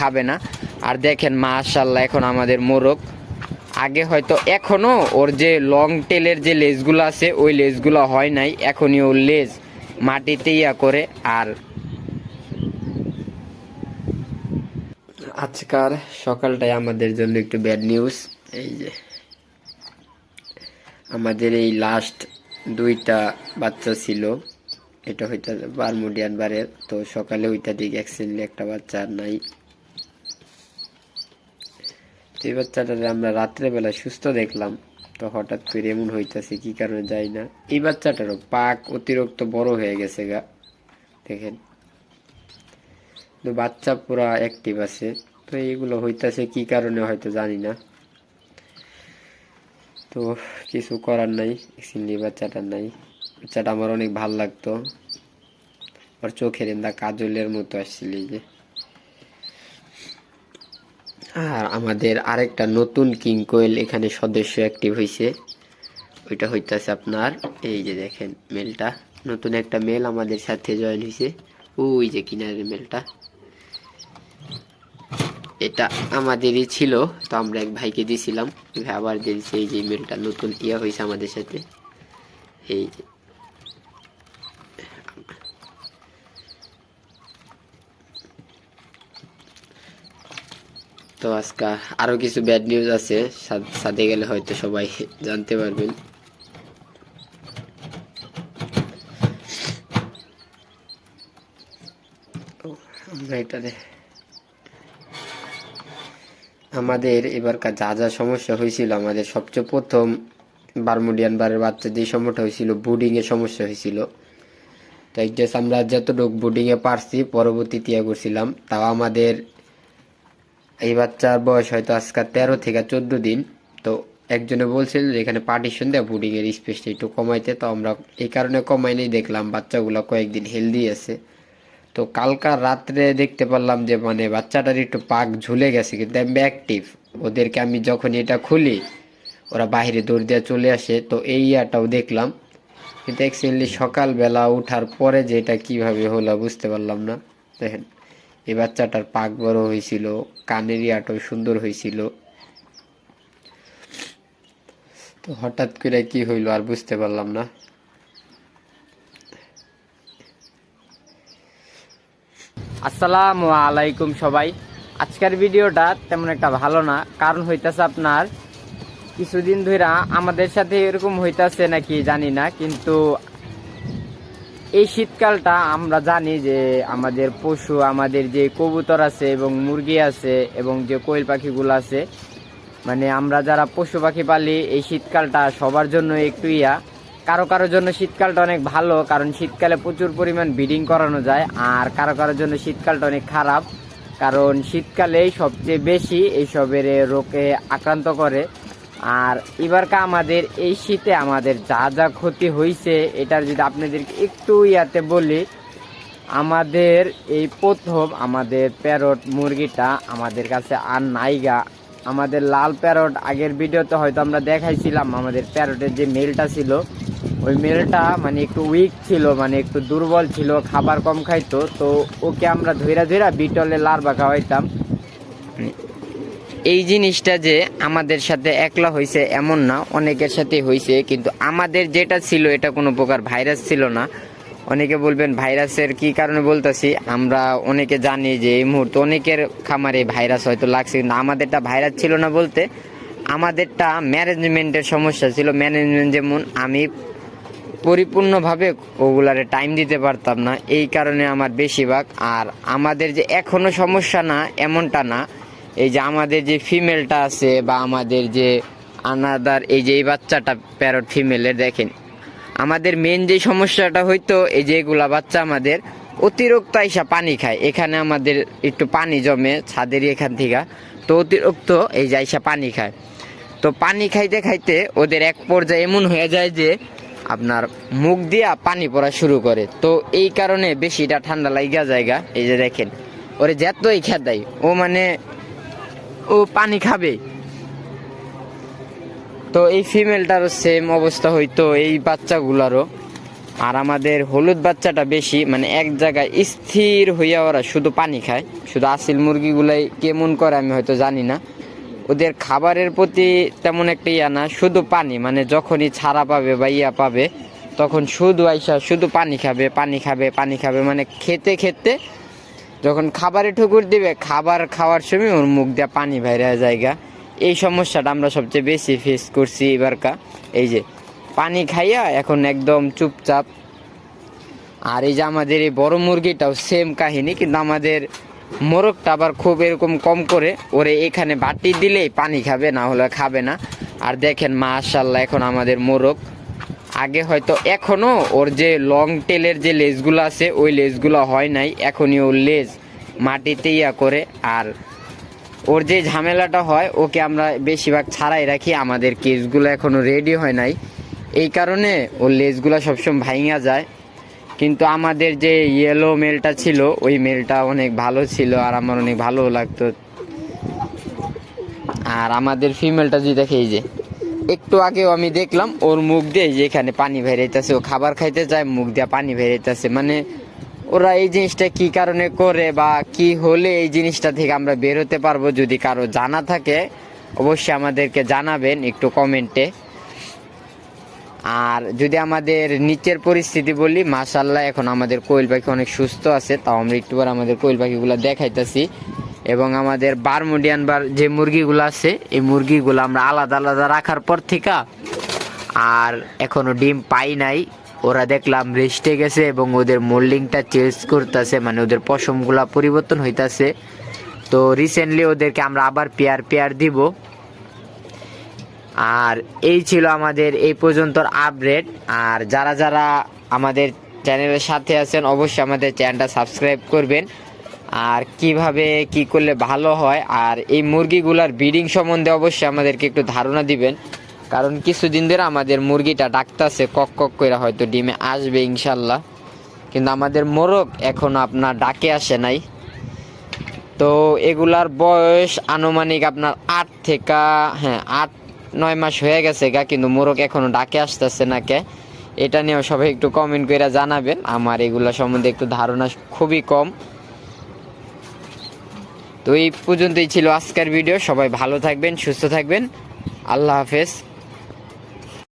খাবে না। আর দেখেন মাশাআল্লাহ এখন আমাদের মোরগ, আগে হয়তো এখনো ওর যে লং টেলের যে লেজগুলো আছে ওই লেজগুলো হয় নাই, এখনই ওর লেজ মাটিতে ইয়া করে। আর আজকাল সকালটাই আমাদের জন্য একটু ব্যাড নিউজ। এই যে আমাদের এই লাস্ট 2টা বাচ্চা ছিল, এটা হইতে বারমুডিয়ান বারের, তো সকালে ওইটা দিকে অ্যাক্সিডেন্টলি একটা বাচ্চা আর নাই। তো এই বাচ্চাটারে আমরা রাত্রেবেলা সুস্থ দেখলাম, তো হঠাৎ করে এমন হইতাছে কি কারণে যাই না। এই বাচ্চাটারও পাক অতিরিক্ত বড় হয়ে গেছে গা, দেখেন। তো বাচ্চা পুরা অ্যাক্টিভ আছে, তো এইগুলো হইতাছে কি কারণে হয়তো জানি না, তো কিছু করার নাই। অ্যাক্সিডেন্টলি বাচ্চাটা নাই। বাচ্চাটা আমার অনেক ভাল লাগতো, ওর চোখের এন্দা কাজলের মতো আসছিল এই যে। আর আমাদের আরেকটা নতুন কিং কোয়েল এখানে সদস্য অ্যাক্টিভ হয়েছে, ওইটা হইতাছে আপনার এই যে দেখেন মেলটা, নতুন একটা মেল আমাদের সাথে জয়েন হয়েছে। ওই যে কিনারের মেলটা, এটা আমাদেরই ছিল, তো আমরা এক ভাইকে দিয়েছিলাম, ভাই আবার দিয়েছে। এই যে মেলটা নতুন ইয়া হয়েছে আমাদের সাথে, এই যে। তো আজকে আরো কিছু ব্যাড নিউজ আছে, সাথে গেলে হয়তো সবাই জানতে পারবেন। আমরা এটারে আমাদের এবারকার যা যা সমস্যা হয়েছিল, আমাদের সবচেয়ে প্রথম বারমুডিয়ান বারের বাচ্চা যে সমস্যা হয়েছিল, বুডিং এর সমস্যা হয়েছিল। তো জাস্ট আমরা যতটুকু বুডিং এ পারছি পরবর্তীতে ইয়া করছিলাম, তাও আমাদের এই বাচ্চার বয়স হয়তো আজকে 13 থেকে 14 দিন। তো একজনে বলছিল যে এখানে পার্টিশন দেয় বুডিং এর স্পেসটা একটু কমাইতে, তো আমরা এই কারণে কমাই নেই, দেখলাম বাচ্চাগুলো কয়েকদিন হেলদি আছে। তো কালকার রাত্রে দেখতে পারলাম যে মানে বাচ্চাটার একটু পাক ঝুলে গেছে, কিন্তু আমি অ্যাক্টিভ। ওদেরকে আমি যখন এটা খুলি ওরা বাইরে দৌড় দিয়ে চলে আসে, তো এই ইয়াটাও দেখলাম। কিন্তু অ্যাকচুয়ালি সকালবেলা উঠার পরে যে এটা কীভাবে হলো বুঝতে পারলাম না। দেখেন এই বাচ্চাটার পাক বড় হয়েছিল, কানের ইয়াটাও সুন্দর হয়েছিল, তো হঠাৎ করে কি হইলো আর বুঝতে পারলাম না। আসসালামু আলাইকুম সবাই। আজকের ভিডিওটা তেমন একটা ভালো না, কারণ হইতাছে আপনার কিছুদিন ধরে আমাদের সাথে এরকম হইতাছে নাকি জানি না, কিন্তু এই শীতকালটা আমরা জানি যে আমাদের পশু, আমাদের যে কবুতর আছে এবং মুরগি আছে এবং যে কোয়েল পাখিগুলো আছে, মানে আমরা যারা পশু পাখি পালি, এই শীতকালটা সবার জন্য একটু কারো কারোর জন্য শীতকালটা অনেক ভালো, কারণ শীতকালে প্রচুর পরিমাণ ব্রিডিং করানো যায়। আর কারো কারোর জন্য শীতকালটা অনেক খারাপ, কারণ শীতকালেই সবচেয়ে বেশি এইসবের রোগে আক্রান্ত করে। আর এবারকা আমাদের এই শীতে আমাদের যা যা ক্ষতি হয়েছে, এটার যদি আপনাদেরকে একটু বলি, আমাদের এই প্রথম আমাদের প্যারট মুরগিটা আমাদের কাছে আর নাইগা। আমাদের লাল প্যারট আগের ভিডিওতে হয়তো আমরা দেখাইছিলাম, আমাদের প্যারটের যে মেলটা ছিল ওই মেলটা মানে একটু উইক ছিল, মানে একটু দুর্বল ছিল, খাবার কম খাইতো। তো ওকে আমরা ধৈরা ধৈরা বিটলে লার্ভা খাওয়াইতাম। এই জিনিসটা যে আমাদের সাথে একলা হয়েছে এমন না, অনেকের সাথে হয়েছে, কিন্তু আমাদের যেটা ছিল এটা কোনো প্রকার ভাইরাস ছিল না। অনেকে বলবেন ভাইরাসের কি কারণে বলতেছি, আমরা অনেকে জানি যে এই মুহূর্তে অনেকের খামারে ভাইরাস হয়তো লাগছে, কিন্তু আমাদেরটা ভাইরাস ছিল না বলতে আমাদেরটা ম্যানেজমেন্টের সমস্যা ছিল। ম্যানেজমেন্ট যেমন আমি পরিপূর্ণভাবে ওগুলারে টাইম দিতে পারতাম না, এই কারণে আমার বেশিরভাগ। আর আমাদের যে এখনো সমস্যা না এমনটা না, এই যে আমাদের যে ফিমেলটা আছে বা আমাদের যে আনাদার এই যে এই বাচ্চাটা প্যারট ফিমেলের, দেখেন আমাদের মেন যে সমস্যাটা হইতো এই যে এগুলা বাচ্চা আমাদের অতিরিক্ত আইসা পানি খায়, এখানে আমাদের একটু পানি জমে ছাদের এখান থেকে, তো অতিরিক্ত এই যে আইসা পানি খায়। তো পানি খাইতে খাইতে ওদের এক পর্যায়ে এমন হয়ে যায় যে আপনার মুখ দিয়া পানি পড়া শুরু করে, তো এই কারণে বেশিটা ঠান্ডা লাগা জায়গা। এই যে দেখেন ওরে যতই খেদাই ও মানে ও পানি খাবে। তো এই ফিমেলটারও সেম অবস্থা হইতো এই বাচ্চাগুলারও। আর আমাদের হলুদ বাচ্চাটা বেশি, মানে এক জায়গায় স্থির হইয়া ওরা শুধু পানি খায়। শুধু আসিল মুরগিগুলাই কেমন করে আমি হয়তো জানি না, ওদের খাবারের প্রতি তেমন একটা ইয়া না, শুধু পানি, মানে যখনই ছাড়া পাবে বা ইয়া পাবে তখন শুধু আইসা শুধু পানি খাবে পানি খাবে পানি খাবে, মানে খেতে খেতে যখন খাবারে ঠুকুর দিবে খাবার খাওয়ার সময় ওর মুখ দিয়ে পানি বাইরে জায়গা। এই সমস্যাটা আমরা সবচেয়ে বেশি ফেস করছি এবারকা। এই যে পানি খাইয়া এখন একদম চুপচাপ। আর এই যে আমাদের এই বড় মুরগিটাও সেম কাহিনী, কিন্তু আমাদের মোরগটা আবার খুব এরকম কম করে, ওরে এখানে বাটি দিলেই পানি খাবে, না হলে খাবে না। আর দেখেন মাশাআল্লাহ এখন আমাদের মোরগ, আগে হয়তো এখনো ওর যে লং টেলের যে লেজগুলো আছে ওই লেজগুলো হয় নাই, এখনই ওর লেজ মাটিতে ইয়া করে। আর ওর যে ঝামেলাটা হয়, ওকে আমরা বেশিরভাগ ছাড়াই রাখি, আমাদের কেসগুলো এখনো রেডি হয় নাই, এই কারণে ওর লেজগুলো সবসময় ভাঙা যায়। কিন্তু আমাদের যে ইয়েলো মেলটা ছিল ওই মেলটা অনেক ভালো ছিল, আর আমার অনেক ভালো লাগতো। আর আমাদের ফিমেলটা যদি দেখে, এই যে একটু আগেও আমি দেখলাম ওর মুখ দিয়ে যে এখানে পানি বেরাইতেছে, ও খাবার খাইতে যায় মুখ দিয়ে পানি বেরাইতেছে। মানে ওরা এই জিনিসটা কি কারণে করে বা কি হলে এই জিনিসটা থেকে আমরা বের হতে পারবো, যদি কারো জানা থাকে অবশ্যই আমাদেরকে জানাবেন একটু কমেন্টে। আর যদি আমাদের নিচের পরিস্থিতি বলি, মাশাআল্লাহ এখন আমাদের কোয়েল পাখি অনেক সুস্থ আছে, তাও আমরা একটু পর আমাদের কোয়েল পাখিগুলো দেখাইতেছি। এবং আমাদের বারমুডিয়ান বার যে মুরগিগুলো আছে এই মুরগিগুলো আমরা আলাদা আলাদা রাখার পর থেকে আর এখনো ডিম পাই নাই। ওরা দেখলাম রেস্টে গেছে এবং ওদের মোল্ডিংটা চেঞ্জ করতেছে, মানে ওদের পশমগুলা পরিবর্তন হইতাছে। তো রিসেন্টলি ওদেরকে আমরা আবার পেয়ার দিব। আর এই ছিল আমাদের এই পর্যন্তর আপডেট। আর যারা যারা আমাদের চ্যানেলের সাথে আছেন অবশ্যই আমাদের চ্যানেলটা সাবস্ক্রাইব করবেন। আর কিভাবে কি করলে ভালো হয়, আর এই মুরগিগুলার ব্রিডিং সম্বন্ধে অবশ্যই আমাদেরকে একটু ধারণা দিবেন, কারণ কিছুদিন ধরে আমাদের মুরগিটা ডাকতেছে কক কক করে, হয়তো ডিমে আসবে ইনশাল্লাহ, কিন্তু আমাদের মোরগ এখনো আপনার ডাকে আসে নাই। তো এগুলার বয়স আনুমানিক আপনার 8 মাস হয়ে গেছে গা, কিন্তু মোরগ এখনো ডাকে আসতেছে না কে, এটা নিয়েও সবাই একটু কমেন্ট করে জানাবেন। আমার এগুলা সম্বন্ধে একটু ধারণা খুবই কম। তো এই পর্যন্তই ছিল আজকের ভিডিও। সবাই ভালো থাকবেন, সুস্থ থাকবেন, আল্লাহ হাফেজ।